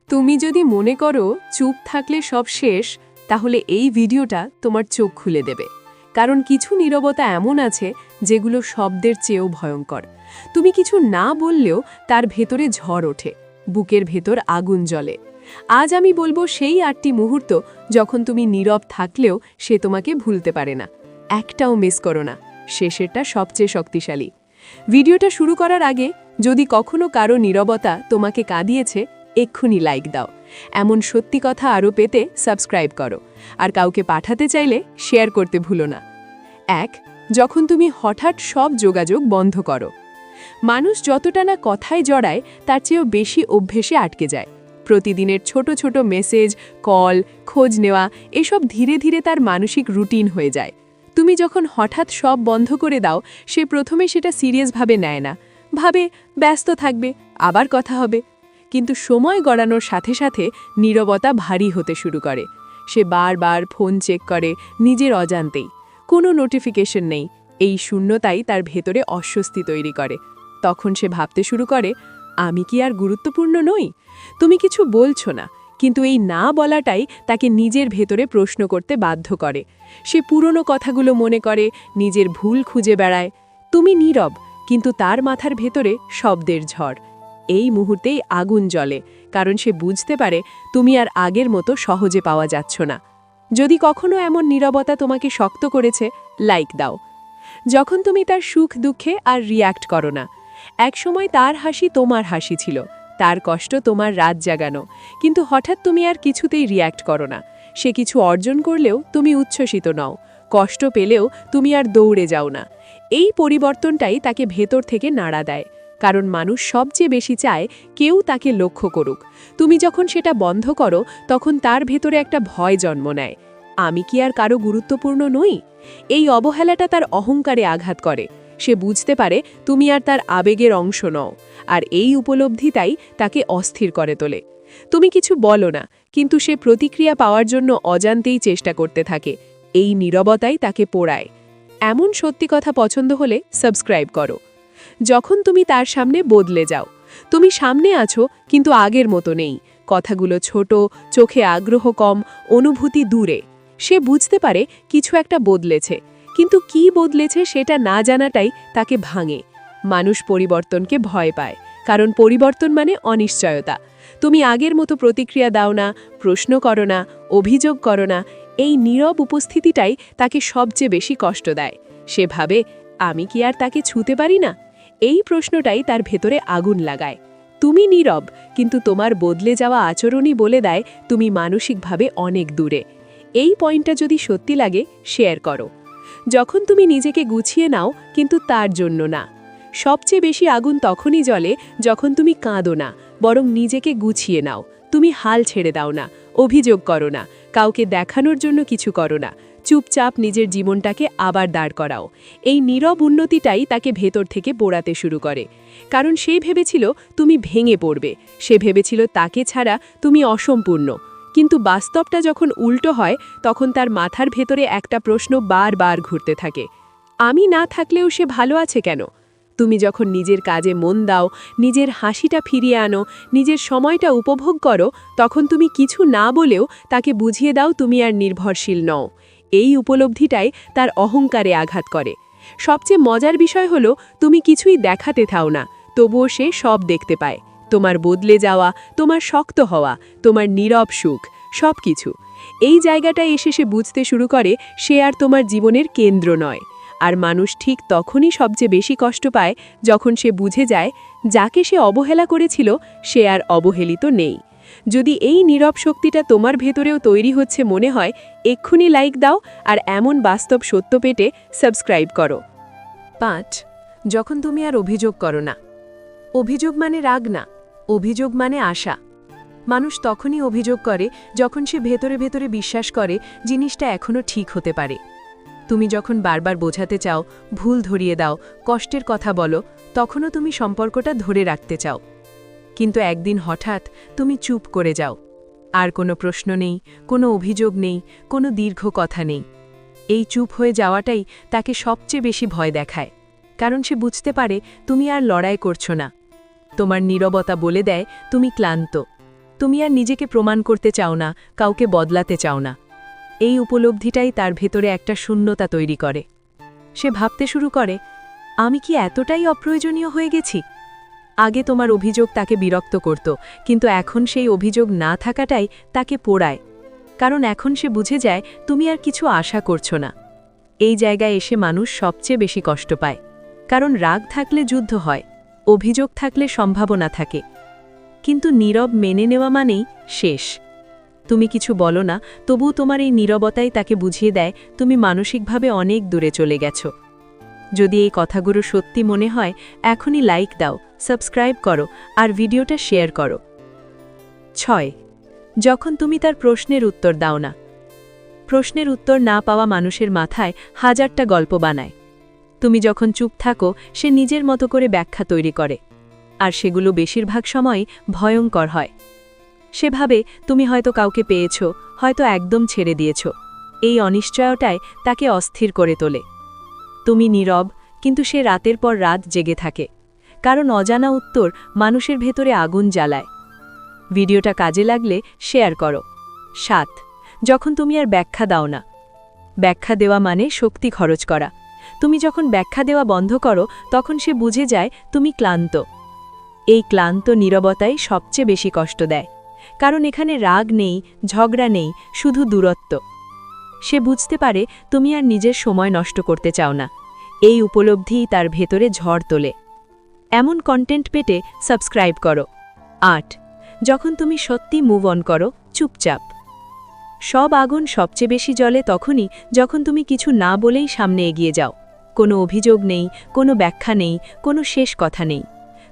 তুমি যদি মনে করো চুপ থাকলে সব শেষ, তাহলে এই ভিডিওটা তোমার চোখ খুলে দেবে। কারণ কিছু নীরবতা এমন আছে যেগুলো শব্দের চেয়েও ভয়ঙ্কর। তুমি কিছু না বললেও তার ভেতরে ঝড় ওঠে, বুকের ভেতর আগুন জ্বলে। আজ আমি বলবো সেই 8টি মুহূর্ত যখন তুমি নীরব থাকলেও সে তোমাকে ভুলতে পারে না। একটাও মিস করো না, শেষেরটা সবচেয়ে শক্তিশালী। ভিডিওটা শুরু করার আগে যদি কখনো কারো নীরবতা তোমাকে কাঁদিয়েছে, এক্ষুনি লাইক দাও। এমন সত্যি কথা আরও পেতে সাবস্ক্রাইব করো, আর কাউকে পাঠাতে চাইলে শেয়ার করতে ভুলো না। 1. যখন তুমি হঠাৎ সব যোগাযোগ বন্ধ করো। মানুষ যতটা না কথায় জড়ায়, তার চেয়েও বেশি অভ্যেসে আটকে যায়। প্রতিদিনের ছোট ছোট মেসেজ, কল, খোঁজ নেওয়া এসব ধীরে ধীরে তার মানসিক রুটিন হয়ে যায়। তুমি যখন হঠাৎ সব বন্ধ করে দাও, সে প্রথমে সেটা সিরিয়াসভাবে নেয় না, ভাবে ব্যস্ত থাকবে, আবার কথা হবে। কিন্তু সময় গড়ানোর সাথে সাথে নীরবতা ভারী হতে শুরু করে। সে বারবার ফোন চেক করে, নিজের অজান্তেই। কোনো নোটিফিকেশন নেই। এই শূন্যতাই তার ভেতরে অস্বস্তি তৈরি করে। তখন সে ভাবতে শুরু করে, আমি কি আর গুরুত্বপূর্ণ নই? তুমি কিছু বলছো না, কিন্তু এই না বলাটাই তাকে নিজের ভেতরে প্রশ্ন করতে বাধ্য করে। সে পুরনো কথাগুলো মনে করে, নিজের ভুল খুঁজে বেড়ায়। তুমি নীরব, কিন্তু তার মাথার ভেতরে শব্দের ঝড়। এই মুহূর্তেই আগুন জ্বলে, কারণ সে বুঝতে পারে তুমি আর আগের মতো সহজে পাওয়া যাচ্ছ না। যদি কখনো এমন নীরবতা তোমাকে শক্ত করেছে, লাইক দাও। যখন তুমি তার সুখ দুঃখে আর রিয়্যাক্ট করো না। একসময় তার হাসি তোমার হাসি ছিল, তার কষ্ট তোমার রাত জাগানো, কিন্তু হঠাৎ তুমি আর কিছুতেই রিয়্যাক্ট করো না। সে কিছু অর্জন করলেও তুমি উচ্ছ্বসিত নও, কষ্ট পেলেও তুমি আর দৌড়ে যাও না। এই পরিবর্তনটাই তাকে ভেতর থেকে নাড়া দেয়, কারণ মানুষ সবচেয়ে বেশি চায় কেউ তাকে লক্ষ্য করুক। তুমি যখন সেটা বন্ধ করো, তখন তার ভেতরে একটা ভয় জন্ম নেয়। আমি কি আর কারো গুরুত্বপূর্ণ নই? এই অবহেলাটা তার অহংকারে আঘাত করে। সে বুঝতে পারে তুমি আর তার আবেগের অংশ নও, আর এই উপলব্ধিটাই তাকে অস্থির করে তোলে। তুমি কিছু বলো না, কিন্তু সে প্রতিক্রিয়া পাওয়ার জন্য অজান্তেই চেষ্টা করতে থাকে। এই নীরবতাই তাকে পোড়ায়। এমন সত্যি কথা পছন্দ হলে সাবস্ক্রাইব করো। যখন তুমি তার সামনে বদলে যাও, তুমি সামনে আছো কিন্তু আগের মতো নেই। কথাগুলো ছোট, চোখে আগ্রহ কম, অনুভূতি দূরে। সে বুঝতে পারে কিছু একটা বদলেছে, কিন্তু কি বদলেছে সেটা না জানাটাই তাকে ভাঙে। মানুষ পরিবর্তনকে ভয় পায়, কারণ পরিবর্তন মানে অনিশ্চয়তা। তুমি আগের মতো প্রতিক্রিয়া দাও না, প্রশ্ন করো না, অভিযোগ করো না। এই নীরব উপস্থিতিটাই তাকে সবচেয়ে বেশি কষ্ট দেয়। সে ভাবে, আমি কি আর তাকে ছুঁতে পারি না? এই প্রশ্নটাই তার ভেতরে আগুন লাগায়। তুমি নীরব, কিন্তু তোমার বদলে যাওয়া আচরণই বলে দেয় তুমি মানসিকভাবে অনেক দূরে। এই পয়েন্টটা যদি সত্যি লাগে, শেয়ার করো। যখন তুমি নিজেকে গুছিয়ে নাও, কিন্তু তার জন্য না। সবচেয়ে বেশি আগুন তখনই জ্বলে যখন তুমি কাঁদো না, বরং নিজেকে গুছিয়ে নাও। তুমি হাল ছেড়ে দাও না, অভিযোগ করো না, কাউকে দেখানোর জন্য কিছু করো না। চুপচাপ নিজের জীবনটাকে আবার দাঁড় করাও। এই নীরব উন্নতিটাই তাকে ভেতর থেকে পোড়াতে শুরু করে। কারণ সে ভেবেছিল তুমি ভেঙে পড়বে, সে ভেবেছিল তাকে ছাড়া তুমি অসম্পূর্ণ। কিন্তু বাস্তবটা যখন উল্টো হয়, তখন তার মাথার ভেতরে একটা প্রশ্ন বারবার ঘুরতে থাকে, আমি না থাকলেও সে ভালো আছে কেন? তুমি যখন নিজের কাজে মন দাও, নিজের হাসিটা ফিরিয়ে আনো, নিজের সময়টা উপভোগ করো, তখন তুমি কিছু না বলেও তাকে বুঝিয়ে দাও তুমি আর নির্ভরশীল নও। এই উপলব্ধিটাই তার অহংকারে আঘাত করে। সবচেয়ে মজার বিষয় হলো, তুমি কিছুই দেখাতে থাও না, তবুও সে সব দেখতে পায়। তোমার বদলে যাওয়া, তোমার শক্ত হওয়া, তোমার নীরব সুখ, সব কিছু। এই জায়গাটায় এসে সে বুঝতে শুরু করে সে আর তোমার জীবনের কেন্দ্র নয়। আর মানুষ ঠিক তখনই সবচেয়ে বেশি কষ্ট পায় যখন সে বুঝে যায় যাকে সে অবহেলা করেছিল সে আর অবহেলিত নেই। যদি এই নীরব শক্তিটা তোমার ভেতরেও তৈরি হচ্ছে মনে হয়, এক্ষুনি লাইক দাও, আর এমন বাস্তব সত্য পেতে সাবস্ক্রাইব করো। 5. যখন তুমি আর অভিযোগ করো না। অভিযোগ মানে রাগ না, অভিযোগ মানে আশা। মানুষ তখনই অভিযোগ করে যখন সে ভেতরে ভেতরে বিশ্বাস করে জিনিসটা এখনও ঠিক হতে পারে। তুমি যখন বারবার বোঝাতে চাও, ভুল ধরিয়ে দাও, কষ্টের কথা বলো, তখনও তুমি সম্পর্কটা ধরে রাখতে চাও। কিন্তু একদিন হঠাৎ তুমি চুপ করে যাও। আর কোনো প্রশ্ন নেই, কোনো অভিযোগ নেই, কোনো দীর্ঘ কথা নেই। এই চুপ হয়ে যাওয়াটাই তাকে সবচেয়ে বেশি ভয় দেখায়, কারণ সে বুঝতে পারে তুমি আর লড়াই করছো না। তোমার নীরবতা বলে দেয় তুমি ক্লান্ত। তুমি আর নিজেকে প্রমাণ করতে চাও না, কাউকে বদলাতে চাও না। এই উপলব্ধিটাই তার ভেতরে একটা শূন্যতা তৈরি করে। সে ভাবতে শুরু করে, আমি কি এতটাই অপ্রয়োজনীয় হয়ে গেছি? আগে তোমার অভিযোগ তাকে বিরক্ত করত, কিন্তু এখন সেই অভিযোগ না থাকাটাই তাকে পোড়ায়। কারণ এখন সে বুঝে যায় তুমি আর কিছু আশা করছো না। এই জায়গায় এসে মানুষ সবচেয়ে বেশি কষ্ট পায়। কারণ রাগ থাকলে যুদ্ধ হয়, অভিযোগ থাকলে সম্ভাবনা থাকে, কিন্তু নীরব মেনে নেওয়া মানেই শেষ। তুমি কিছু বলো না, তবুও তোমার এই নীরবতাই তাকে বুঝিয়ে দেয় তুমি মানসিকভাবে অনেক দূরে চলে গেছো। যদি এই কথাগুলো সত্যি মনে হয়, এখনই লাইক দাও, সাবস্ক্রাইব করো আর ভিডিওটা শেয়ার করো। 6. যখন তুমি তার প্রশ্নের উত্তর দাও না। প্রশ্নের উত্তর না পাওয়া মানুষের মাথায় হাজারটা গল্প বানায়। তুমি যখন চুপ থাকো, সে নিজের মতো করে ব্যাখ্যা তৈরি করে, আর সেগুলো বেশিরভাগ সময়ই ভয়ঙ্কর হয়। সে ভাবে তুমি হয়তো কাউকে পেয়েছ, হয়তো একদম ছেড়ে দিয়েছ। এই অনিশ্চয়তায় তাকে অস্থির করে তোলে। তুমি নীরব, কিন্তু সে রাতের পর রাত জেগে থাকে, কারণ অজানা উত্তর মানুষের ভেতরে আগুন জ্বালায়। ভিডিওটা কাজে লাগলে শেয়ার করো। 7. যখন তুমি আর ব্যাখ্যা দাও না। ব্যাখ্যা দেওয়া মানে শক্তি খরচ করা। তুমি যখন ব্যাখ্যা দেওয়া বন্ধ করো, তখন সে বুঝে যায় তুমি ক্লান্ত। এই ক্লান্ত নীরবতাই সবচেয়ে বেশি কষ্ট দেয়, কারণ এখানে রাগ নেই, ঝগড়া নেই, শুধু দূরত্ব। সে বুঝতে পারে তুমি আর নিজের সময় নষ্ট করতে চাও না। এই উপলব্ধিই তার ভেতরে ঝড় তোলে। এমন কন্টেন্ট পেতে সাবস্ক্রাইব করো। 8. যখন তুমি সত্যি মুভ অন করো, চুপচাপ। সব আগুন সবচেয়ে বেশি জ্বলে তখনই যখন তুমি কিছু না বলেই সামনে এগিয়ে যাও। কোনো অভিযোগ নেই, কোনো ব্যাখ্যা নেই, কোনো শেষ কথা নেই।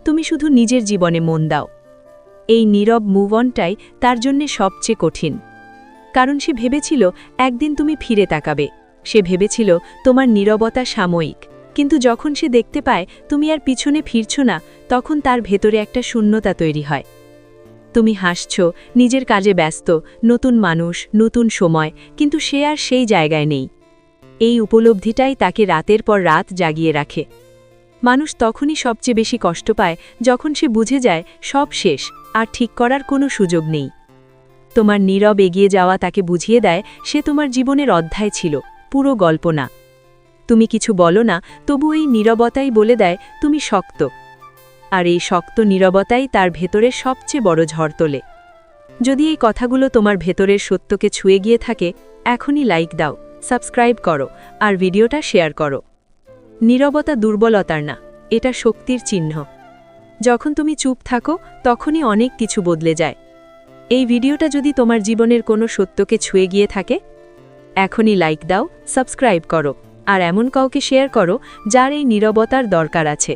তুমি শুধু নিজের জীবনে মন দাও। এই নীরব মুভ অনটাই তার জন্যে সবচেয়ে কঠিন। কারণ সে ভেবেছিল একদিন তুমি ফিরে তাকাবে। সে ভেবেছিল তোমার নীরবতা সাময়িক, কিন্তু যখন সে দেখতে পায় তুমি আর পিছনে ফিরছ না, তখন তার ভেতরে একটা শূন্যতা তৈরি হয়। তুমি হাসছ, নিজের কাজে ব্যস্ত, নতুন মানুষ, নতুন সময়, কিন্তু সে আর সেই জায়গায় নেই। এই উপলব্ধিটাই তাকে রাতের পর রাত জাগিয়ে রাখে। মানুষ তখনই সবচেয়ে বেশি কষ্ট পায় যখন সে বুঝে যায় সব শেষ, আর ঠিক করার কোনো সুযোগ নেই। তোমার নীরব এগিয়ে যাওয়া তাকে বুঝিয়ে দেয় সে তোমার জীবনের অধ্যায় ছিল, পুরো গল্প না। তুমি কিছু বলো না, তবু এই নীরবতাই বলে দেয় তুমি শক্ত। আর এই শক্ত নীরবতাই তার ভেতরে সবচেয়ে বড় ঝড় তোলে। যদি এই কথাগুলো তোমার ভেতরের সত্যকে ছুঁয়ে গিয়ে থাকে, এখনই লাইক দাও, সাবস্ক্রাইব করো আর ভিডিওটা শেয়ার করো। নীরবতা দুর্বলতার না, এটা শক্তির চিহ্ন। যখন তুমি চুপ থাকো, তখনই অনেক কিছু বদলে যায়। এই ভিডিওটা যদি তোমার জীবনের কোনো সত্যকে ছুঁয়ে গিয়ে থাকে, এখনই লাইক দাও, সাবস্ক্রাইব করো আর এমন কাউকে শেয়ার করো যার এই নীরবতার দরকার আছে।